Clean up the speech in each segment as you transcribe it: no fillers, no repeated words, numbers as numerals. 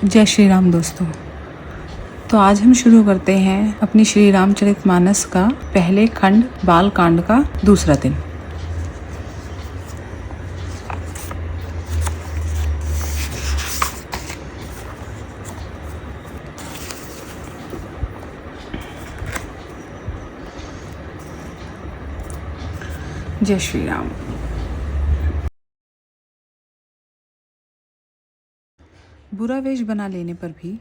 जय श्री राम दोस्तों। तो आज हम शुरू करते हैं अपनी श्री रामचरितमानस का पहले खंड बाल कांड का दूसरा दिन। जय श्री राम। बुरा वेश बना लेने पर भी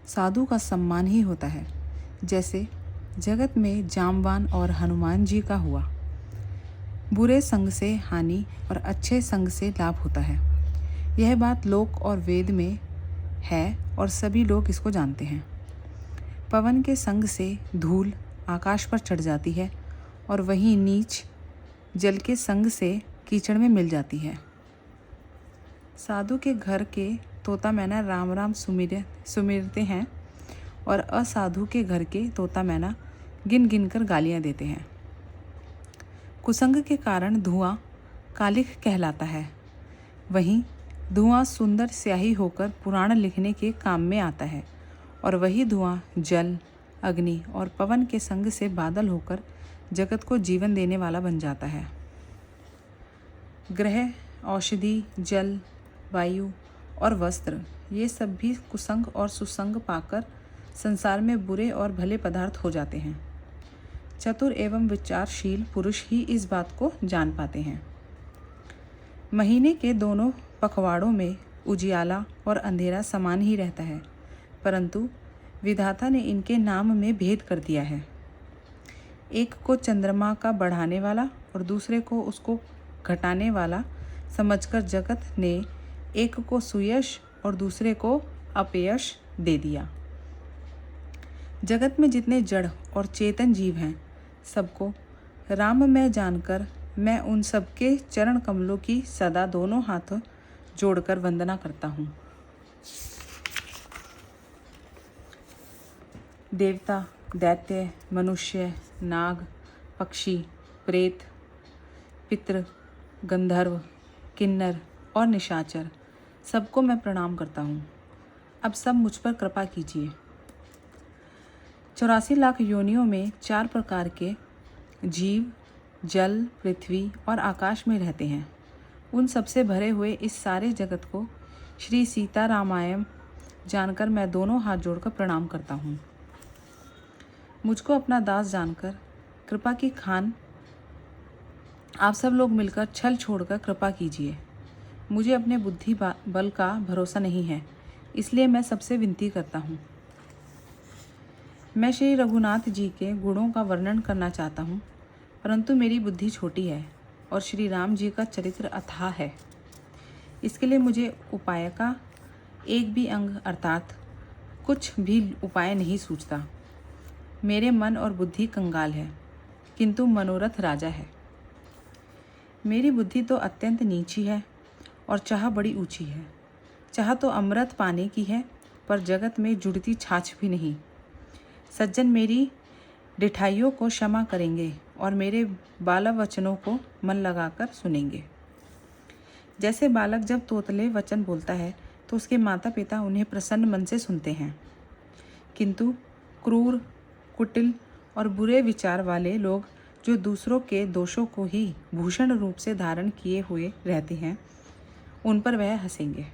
साधु का सम्मान ही होता है, जैसे जगत में जामवान और हनुमान जी का हुआ। बुरे संग से हानि और अच्छे संग से लाभ होता है। यह बात लोक और वेद में है और सभी लोग इसको जानते हैं। पवन के संग से धूल आकाश पर चढ़ जाती है और वहीं नीच जल के संग से कीचड़ में मिल जाती है। साधु के घर के तोता मैना राम राम सुमिरते हैं और असाधु के घर के तोता मैना गिन गिन कर गालियाँ देते हैं। कुसंग के कारण धुआं कालिख कहलाता है, वहीं धुआं सुंदर स्याही होकर पुराण लिखने के काम में आता है और वही धुआं जल, अग्नि और पवन के संग से बादल होकर जगत को जीवन देने वाला बन जाता है। ग्रह, औषधि, जल, वायु और वस्त्र ये सब भी कुसंग और सुसंग पाकर संसार में बुरे और भले पदार्थ हो जाते हैं। चतुर एवं विचारशील पुरुष ही इस बात को जान पाते हैं। महीने के दोनों पखवाड़ों में उजियाला और अंधेरा समान ही रहता है, परंतु विधाता ने इनके नाम में भेद कर दिया है। एक को चंद्रमा का बढ़ाने वाला और दूसरे को उसको घटाने वाला समझकर जगत ने एक को सुयश और दूसरे को अपयश दे दिया। जगत में जितने जड़ और चेतन जीव हैं, सबको राममय जानकर मैं उन सबके चरण कमलों की सदा दोनों हाथों जोड़कर वंदना करता हूँ। देवता, दैत्य, मनुष्य, नाग, पक्षी, प्रेत, पितृ, गंधर्व, किन्नर और निशाचर सबको मैं प्रणाम करता हूँ। अब सब मुझ पर कृपा कीजिए। 84 लाख योनियों में 4 प्रकार के जीव जल, पृथ्वी और आकाश में रहते हैं। उन सबसे भरे हुए इस सारे जगत को श्री सीता रामायण जानकर मैं दोनों हाथ जोड़कर प्रणाम करता हूँ। मुझको अपना दास जानकर कृपा की खान आप सब लोग मिलकर छल छोड़कर कृपा कीजिए। मुझे अपने बुद्धि बल का भरोसा नहीं है, इसलिए मैं सबसे विनती करता हूँ। मैं श्री रघुनाथ जी के गुणों का वर्णन करना चाहता हूँ, परंतु मेरी बुद्धि छोटी है और श्री राम जी का चरित्र अथाह है। इसके लिए मुझे उपाय का एक भी अंग अर्थात कुछ भी उपाय नहीं सूझता। मेरे मन और बुद्धि कंगाल है, किंतु मनोरथ राजा है। मेरी बुद्धि तो अत्यंत नीची है और चाह बड़ी ऊंची है। चाह तो अमृत पाने की है, पर जगत में जुड़ती छाछ भी नहीं। सज्जन मेरी डिठाइयों को क्षमा करेंगे और मेरे बाल वचनों को मन लगाकर सुनेंगे। जैसे बालक जब तोतले वचन बोलता है तो उसके माता पिता उन्हें प्रसन्न मन से सुनते हैं, किंतु क्रूर, कुटिल और बुरे विचार वाले लोग जो दूसरों के दोषों को ही भूषण रूप से धारण किए हुए रहते हैं, उन पर वह हंसेंगे।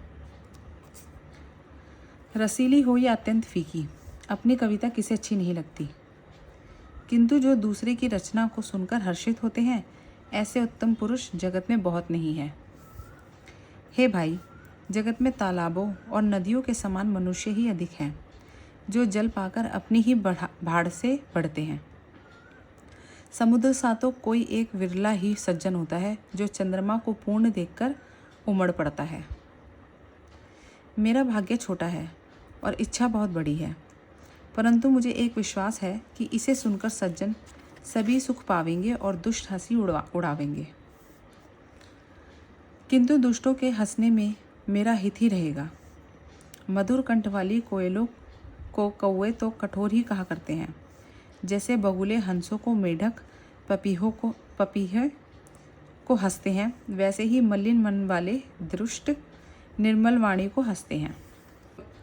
रसीली हो या अत्यंत फीकी, अपनी कविता किसे अच्छी नहीं लगती, किंतु जो दूसरे की रचना को सुनकर हर्षित होते हैं, ऐसे उत्तम पुरुष जगत में बहुत नहीं है। हे भाई, जगत में तालाबों और नदियों के समान मनुष्य ही अधिक हैं, जो जल पाकर अपनी ही भाड़ से बढ़ते हैं। समुद्र सा तो कोई एक विरला ही सज्जन होता है जो चंद्रमा को पूर्ण देखकर उमड़ पड़ता है। मेरा भाग्य छोटा है और इच्छा बहुत बड़ी है, परंतु मुझे एक विश्वास है कि इसे सुनकर सज्जन सभी सुख पावेंगे और दुष्ट हंसी उड़ावेंगे। किंतु दुष्टों के हंसने में मेरा हित ही रहेगा। मधुर कंठ वाली कोयलों को कौवे तो कठोर ही कहा करते हैं, जैसे बगुले हंसों को मेढक पपीहे को हंसते हैं, वैसे ही मलिन मन वाले दुष्ट निर्मल वाणी को हंसते हैं।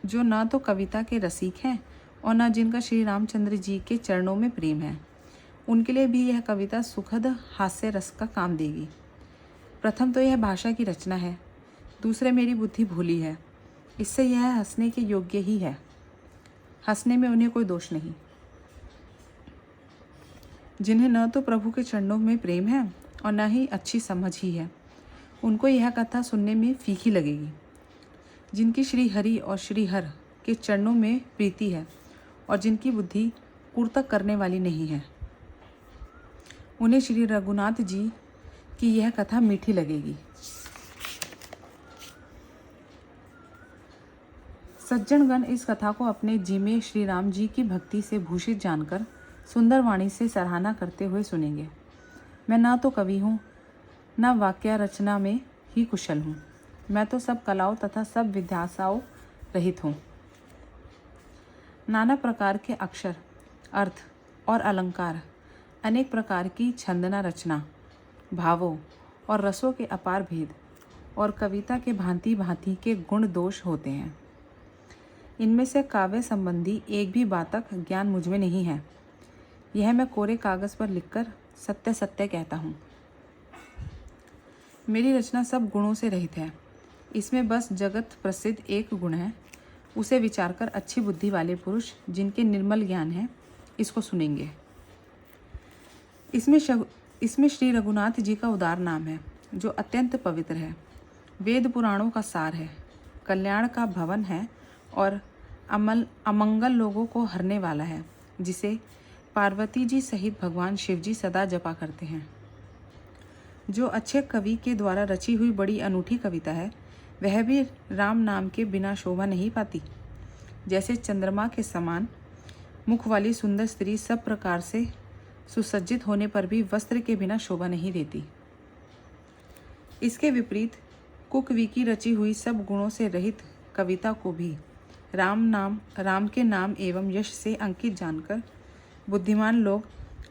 जो न तो कविता के रसिक हैं और न जिनका श्री रामचंद्र जी के चरणों में प्रेम है, उनके लिए भी यह कविता सुखद हास्य रस का काम देगी। प्रथम तो यह भाषा की रचना है, दूसरे मेरी बुद्धि भोली है, इससे यह हंसने के योग्य ही है। हंसने में उन्हें कोई दोष नहीं। जिन्हें न तो प्रभु के चरणों में प्रेम है और न ही अच्छी समझ ही है, उनको यह कथा सुनने में फीकी लगेगी। जिनकी श्री हरि और श्री हर के चरणों में प्रीति है और जिनकी बुद्धि कुर्तक करने वाली नहीं है, उन्हें श्री रघुनाथ जी की यह कथा मीठी लगेगी। सज्जनगण इस कथा को अपने जी में श्री राम जी की भक्ति से भूषित जानकर सुंदर वाणी से सराहना करते हुए सुनेंगे। मैं ना तो कवि हूँ, न वाक्य रचना में ही कुशल हूँ। मैं तो सब कलाओं तथा सब विद्यासाओं रहित हूँ। नाना प्रकार के अक्षर, अर्थ और अलंकार, अनेक प्रकार की छंदना रचना, भावों और रसों के अपार भेद और कविता के भांति भांति के गुण दोष होते हैं। इनमें से काव्य संबंधी एक भी बातक ज्ञान मुझ में नहीं है। यह मैं कोरे कागज़ पर लिखकर सत्य सत्य कहता हूँ। मेरी रचना सब गुणों से रहित है। इसमें बस जगत प्रसिद्ध एक गुण है, उसे विचार कर अच्छी बुद्धि वाले पुरुष जिनके निर्मल ज्ञान है इसको सुनेंगे। इसमें श्री रघुनाथ जी का उदार नाम है, जो अत्यंत पवित्र है, वेद पुराणों का सार है, कल्याण का भवन है और अमंगल लोगों को हरने वाला है, जिसे पार्वती जी सहित भगवान शिव जी सदा जपा करते हैं। जो अच्छे कवि के द्वारा रची हुई बड़ी अनूठी कविता है, वह भी राम नाम के बिना शोभा नहीं पाती। जैसे चंद्रमा के समान मुख वाली सुंदर स्त्री सब प्रकार से सुसज्जित होने पर भी वस्त्र के बिना शोभा नहीं देती, इसके विपरीत कुकवी की रची हुई सब गुणों से रहित कविता को भी राम के नाम एवं यश से अंकित जानकर बुद्धिमान लोग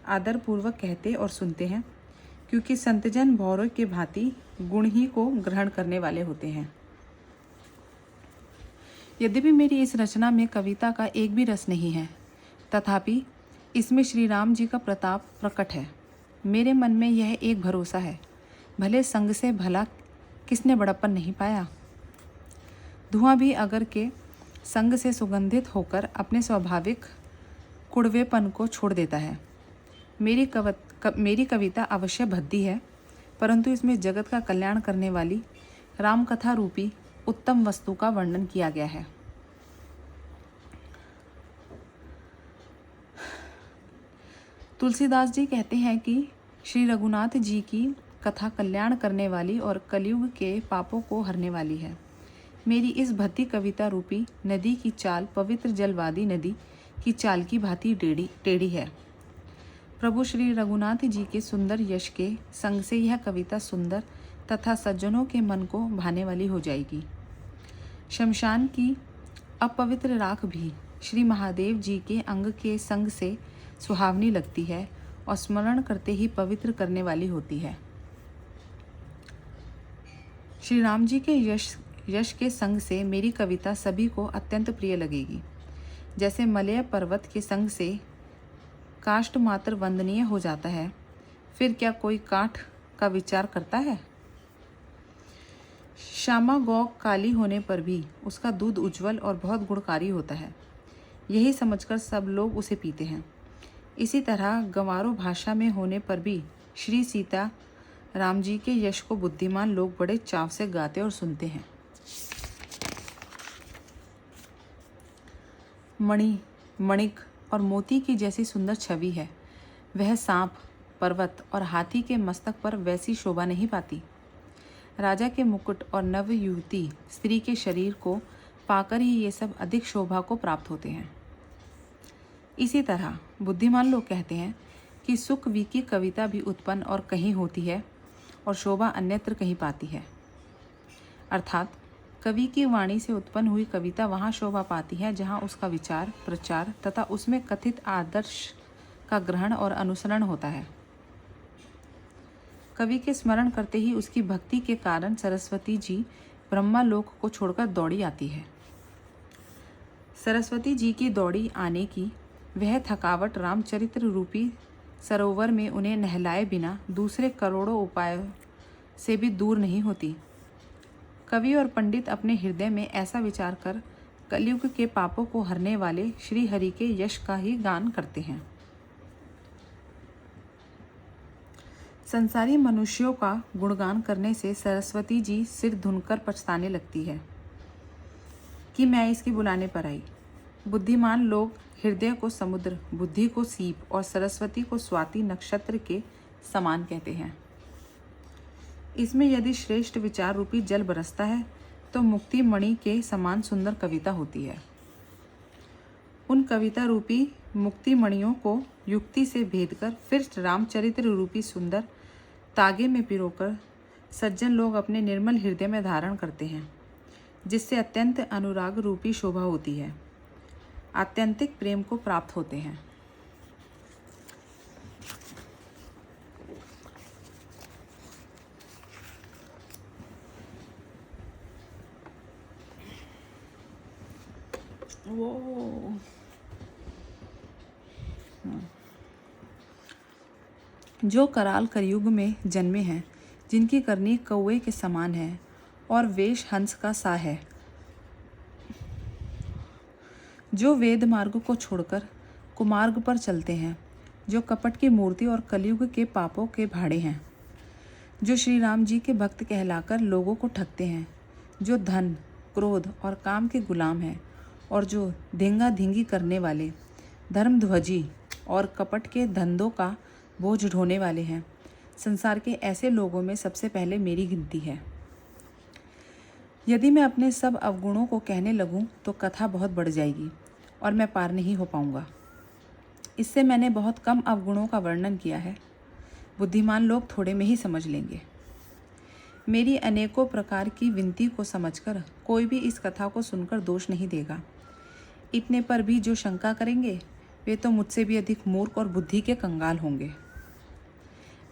आदरपूर्वक कहते और सुनते हैं, क्योंकि संतजन भौरों के भांति गुण ही को ग्रहण करने वाले होते हैं। यद्यपि मेरी इस रचना में कविता का एक भी रस नहीं है, तथापि इसमें श्री राम जी का प्रताप प्रकट है। मेरे मन में यह एक भरोसा है, भले संग से भला किसने बड़प्पन नहीं पाया। धुआं भी अगर के संग से सुगंधित होकर अपने स्वाभाविक कुड़वेपन को छोड़ देता है। मेरी कविता अवश्य भद्दी है, परंतु इसमें जगत का कल्याण करने वाली राम कथा रूपी उत्तम वस्तु का वर्णन किया गया है। तुलसीदास जी कहते हैं कि श्री रघुनाथ जी की कथा कल्याण करने वाली और कलयुग के पापों को हरने वाली है। मेरी इस भद्दी कविता रूपी नदी की चाल पवित्र जलवादी नदी की चाल की भांति टेढ़ी है। प्रभु श्री रघुनाथ जी के सुंदर यश के संग से यह कविता सुंदर तथा सज्जनों के मन को भाने वाली हो जाएगी। शमशान की अपवित्र राख भी श्री महादेव जी के अंग के संग से सुहावनी लगती है और स्मरण करते ही पवित्र करने वाली होती है। श्री राम जी के यश के संग से मेरी कविता सभी को अत्यंत प्रिय लगेगी। जैसे मलय पर्वत के संग से काष्ठ मात्र वंदनीय हो जाता है, फिर क्या कोई काठ का विचार करता है। श्यामा गौ काली होने पर भी उसका दूध उज्जवल और बहुत गुणकारी होता है, यही समझकर सब लोग उसे पीते हैं। इसी तरह गंवारों भाषा में होने पर भी श्री सीता राम जी के यश को बुद्धिमान लोग बड़े चाव से गाते और सुनते हैं। मणिक और मोती की जैसी सुंदर छवि है, वह सांप, पर्वत और हाथी के मस्तक पर वैसी शोभा नहीं पाती। राजा के मुकुट और नव युवती स्त्री के शरीर को पाकर ही ये सब अधिक शोभा को प्राप्त होते हैं। इसी तरह बुद्धिमान लोग कहते हैं कि सुकवी की कविता भी उत्पन्न और कहीं होती है और शोभा अन्यत्र कहीं पाती है। अर्थात कवि की वाणी से उत्पन्न हुई कविता वहाँ शोभा पाती है जहाँ उसका विचार, प्रचार तथा उसमें कथित आदर्श का ग्रहण और अनुसरण होता है। कवि के स्मरण करते ही उसकी भक्ति के कारण सरस्वती जी ब्रह्मा लोक को छोड़कर दौड़ी आती है। सरस्वती जी की दौड़ी आने की वह थकावट रामचरित्र रूपी सरोवर में उन्हें नहलाए बिना दूसरे करोड़ों उपायों से भी दूर नहीं होती। कवि और पंडित अपने हृदय में ऐसा विचार कर कलयुग के पापों को हरने वाले श्री हरि के यश का ही गान करते हैं। संसारी मनुष्यों का गुणगान करने से सरस्वती जी सिर धुनकर पछताने लगती है कि मैं इसकी बुलाने पर आई। बुद्धिमान लोग हृदय को समुद्र, बुद्धि को सीप और सरस्वती को स्वाति नक्षत्र के समान कहते हैं। इसमें यदि श्रेष्ठ विचार रूपी जल बरसता है तो मुक्ति मणि के समान सुंदर कविता होती है। उन कविता रूपी मुक्ति मणियों को युक्ति से भेदकर फिर रामचरित्र रूपी सुंदर तागे में पिरोकर सज्जन लोग अपने निर्मल हृदय में धारण करते हैं, जिससे अत्यंत अनुराग रूपी शोभा होती है, आत्यंतिक प्रेम को प्राप्त होते हैं। जो कराल कलयुग में जन्मे हैं, जिनकी करनी कौवे के समान है और वेश हंस का सा है, जो वेद मार्ग को छोड़कर कुमार्ग पर चलते हैं, जो कपट की मूर्ति और कलयुग के पापों के भाड़े हैं, जो श्री राम जी के भक्त कहलाकर लोगों को ठगते हैं, जो धन, क्रोध और काम के गुलाम हैं और जो धींगा धींगी करने वाले, धर्मध्वजी और कपट के धंधों का बोझ ढोने वाले हैं, संसार के ऐसे लोगों में सबसे पहले मेरी गिनती है। यदि मैं अपने सब अवगुणों को कहने लगूं तो कथा बहुत बढ़ जाएगी और मैं पार नहीं हो पाऊंगा। इससे मैंने बहुत कम अवगुणों का वर्णन किया है, बुद्धिमान लोग थोड़े में ही समझ लेंगे। मेरी अनेकों प्रकार की विनती को समझकर कोई भी इस कथा को सुनकर दोष नहीं देगा। इतने पर भी जो शंका करेंगे वे तो मुझसे भी अधिक मूर्ख और बुद्धि के कंगाल होंगे।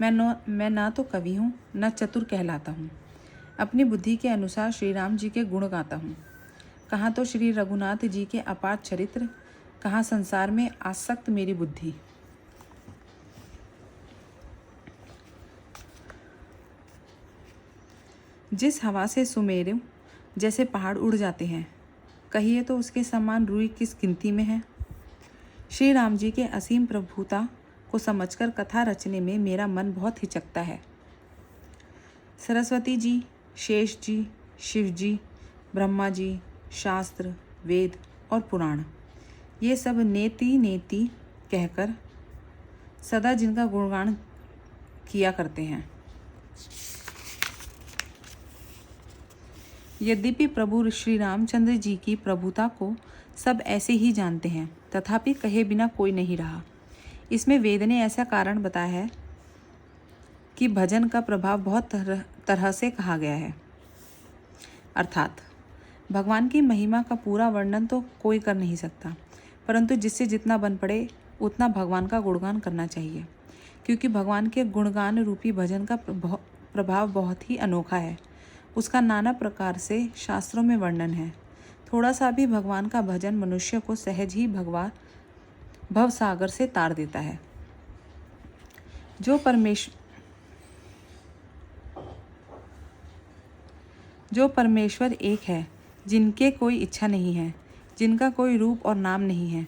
मैं ना तो कवि हूँ न चतुर कहलाता हूँ। अपनी बुद्धि के अनुसार श्री राम जी के गुण गाता हूँ। कहाँ तो श्री रघुनाथ जी के अपार चरित्र, कहाँ संसार में आसक्त मेरी बुद्धि। जिस हवा से सुमेरु जैसे पहाड़ उड़ जाते हैं, कहिए तो उसके समान रूई किस गिनती में है। श्री राम जी के असीम प्रभुता को समझकर कथा रचने में मेरा मन बहुत हिचकता है। सरस्वती जी, शेष जी, शिव जी, ब्रह्मा जी, शास्त्र, वेद और पुराण, ये सब नेति नेति कहकर सदा जिनका गुणगान किया करते हैं। यद्यपि प्रभु श्री रामचंद्र जी की प्रभुता को सब ऐसे ही जानते हैं, तथापि कहे बिना कोई नहीं रहा। इसमें वेद ने ऐसा कारण बताया है कि भजन का प्रभाव बहुत तरह से कहा गया है। अर्थात भगवान की महिमा का पूरा वर्णन तो कोई कर नहीं सकता, परंतु जिससे जितना बन पड़े उतना भगवान का गुणगान करना चाहिए, क्योंकि भगवान के गुणगान रूपी भजन का प्रभाव बहुत ही अनोखा है। उसका नाना प्रकार से शास्त्रों में वर्णन है। थोड़ा सा भी भगवान का भजन मनुष्य को सहज ही भव सागर से तार देता है। जो परमेश्वर एक है, जिनके कोई इच्छा नहीं है, जिनका कोई रूप और नाम नहीं है,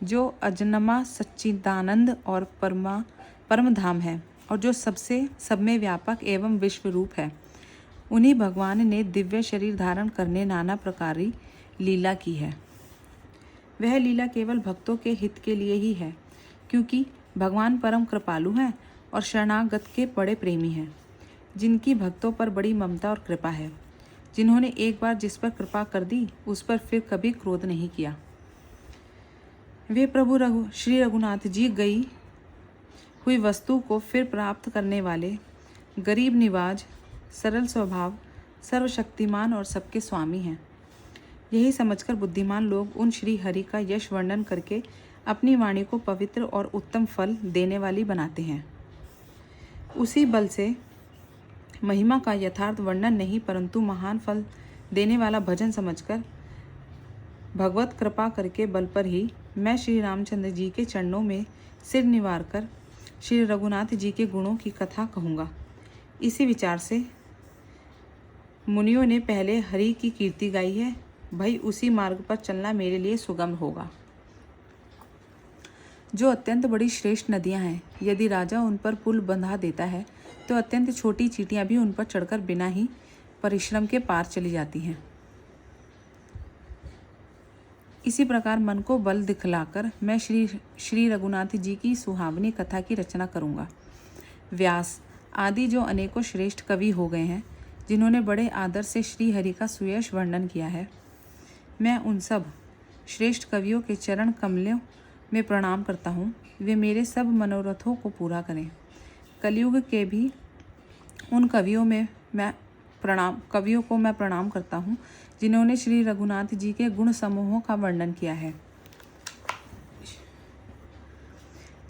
जो अजन्मा सच्चिदानंद और परम धाम है और जो सबसे सब में व्यापक एवं विश्व रूप है, उन्हीं भगवान ने दिव्य शरीर धारण करने नाना प्रकारी लीला की है। वह लीला केवल भक्तों के हित के लिए ही है, क्योंकि भगवान परम कृपालु हैं और शरणागत के बड़े प्रेमी हैं, जिनकी भक्तों पर बड़ी ममता और कृपा है, जिन्होंने एक बार जिस पर कृपा कर दी उस पर फिर कभी क्रोध नहीं किया। वे प्रभु श्री रघुनाथ जी गई हुई वस्तु को फिर प्राप्त करने वाले, गरीब निवाज, सरल स्वभाव, सर्वशक्तिमान और सबके स्वामी हैं। यही समझकर बुद्धिमान लोग उन श्री हरि का यश वर्णन करके अपनी वाणी को पवित्र और उत्तम फल देने वाली बनाते हैं। उसी बल से महिमा का यथार्थ वर्णन नहीं, परंतु महान फल देने वाला भजन समझकर भगवत कृपा करके बल पर ही मैं श्री रामचंद्र जी के चरणों में सिर निवार कर श्री रघुनाथ जी के गुणों की कथा कहूँगा। इसी विचार से मुनियों ने पहले हरि की कीर्ति गाई है। भाई उसी मार्ग पर चलना मेरे लिए सुगम होगा। जो अत्यंत बड़ी श्रेष्ठ नदियां हैं, यदि राजा उन पर पुल बंधा देता है तो अत्यंत छोटी चींटियां भी उन पर चढ़कर बिना ही परिश्रम के पार चली जाती हैं। इसी प्रकार मन को बल दिखलाकर मैं श्री रघुनाथ जी की सुहावनी कथा की रचना करूँगा। व्यास आदि जो अनेकों श्रेष्ठ कवि हो गए हैं, जिन्होंने बड़े आदर से श्री हरि का सुयश वर्णन किया है, मैं उन सब श्रेष्ठ कवियों के चरण कमलों में प्रणाम करता हूँ। वे मेरे सब मनोरथों को पूरा करें। कलयुग के भी उन कवियों को मैं प्रणाम करता हूँ, जिन्होंने श्री रघुनाथ जी के गुण समूहों का वर्णन किया है।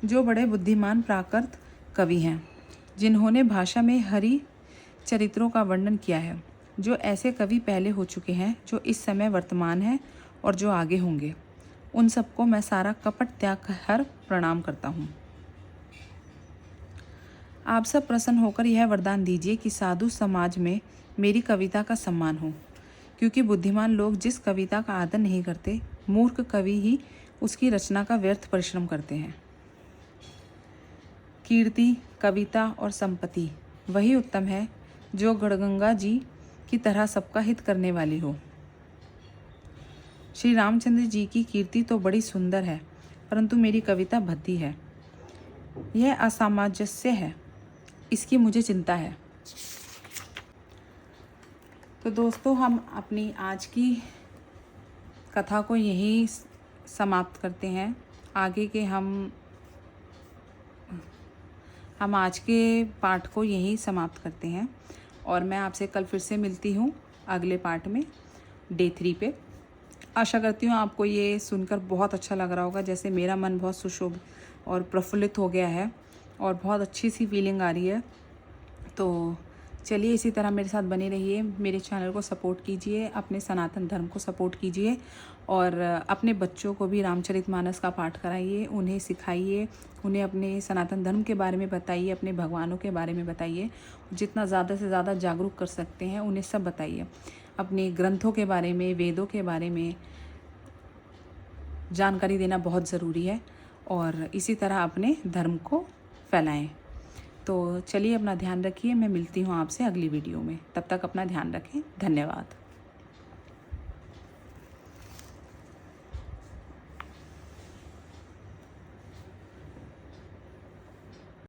जो बड़े बुद्धिमान प्राकृत कवि हैं, जिन्होंने भाषा में हरि चरित्रों का वर्णन किया है। जो ऐसे कवि पहले हो चुके हैं, जो इस समय वर्तमान हैं और जो आगे होंगे, उन सबको मैं सारा कपट त्याग कर प्रणाम करता हूँ। आप सब प्रसन्न होकर यह वरदान दीजिए कि साधु समाज में मेरी कविता का सम्मान हो, क्योंकि बुद्धिमान लोग जिस कविता का आदर नहीं करते, मूर्ख कवि ही उसकी रचना का व्यर्थ परिश्रम करते हैं। कीर्ति, कविता और संपत्ति वही उत्तम है जो गणगंगा जी की तरह सबका हित करने वाली हो। श्री रामचंद्र जी की कीर्ति तो बड़ी सुंदर है, परंतु मेरी कविता भद्दी है। यह असामंजस्य है, इसकी मुझे चिंता है। तो दोस्तों, हम अपनी आज की कथा को यहीं समाप्त करते हैं। आगे के हम आज के पार्ट को यहीं समाप्त करते हैं और मैं आपसे कल फिर से मिलती हूँ अगले पार्ट में, डे 3 पे। आशा करती हूँ आपको ये सुनकर बहुत अच्छा लग रहा होगा। जैसे मेरा मन बहुत सुशोभ और प्रफुल्लित हो गया है और बहुत अच्छी सी फीलिंग आ रही है। तो चलिए, इसी तरह मेरे साथ बने रहिए, मेरे चैनल को सपोर्ट कीजिए, अपने सनातन धर्म को सपोर्ट कीजिए और अपने बच्चों को भी रामचरितमानस का पाठ कराइए, उन्हें सिखाइए, उन्हें अपने सनातन धर्म के बारे में बताइए, अपने भगवानों के बारे में बताइए। जितना ज़्यादा से ज़्यादा जागरूक कर सकते हैं उन्हें सब बताइए। अपने ग्रंथों के बारे में, वेदों के बारे में जानकारी देना बहुत ज़रूरी है और इसी तरह अपने धर्म को फैलाएं। तो चलिए, अपना ध्यान रखिए। मैं मिलती हूँ आपसे अगली वीडियो में। तब तक अपना ध्यान रखें। धन्यवाद।